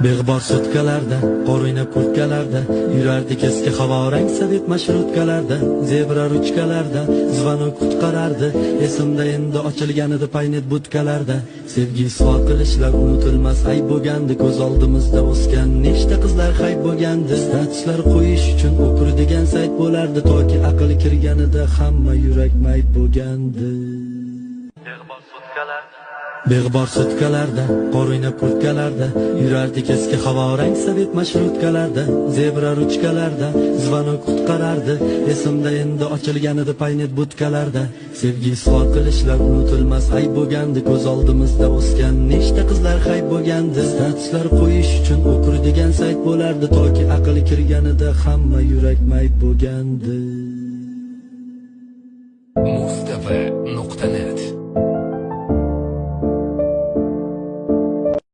Beg'bor sutkalarda, qor o'ynab kurtkalarda, yurardik eski havorang sovet mashrutkalarda, zebra ruchkalarda, zvonok qutqarardi, esimda endi ochilgan edi paynet budkalarda. Sevgi isbot qilishlar unutilmas ayb bo'lgandi, ko'z oldimizda o'sgan nechta qizlar hayb bo'lgandi. Statuslar qo'yish uchun o'kur degan sayt bo'lardi, toki aql kirganida hamma yurak mayt bo'lgandi. Beg'bor sutkalarda, qor o'ynab kurtkalarda, yurardik eski havorang sovet mashrutkalarda, zebra ruchkalarda, zvonok qutqarardi, esimda endi ochilgan edi paynet budkalarda. Sevgi isbot qilishlar unutilmas ayb bo'lgandi, ko'z oldimizda o'sgan nechta qizlar hayb bo'lgandi. Statuslar qo'yish uchun o'kur degan sayt bo'lardi, toki aql kirganida hamma yurak mayt bo'lgandi. Mustafa.com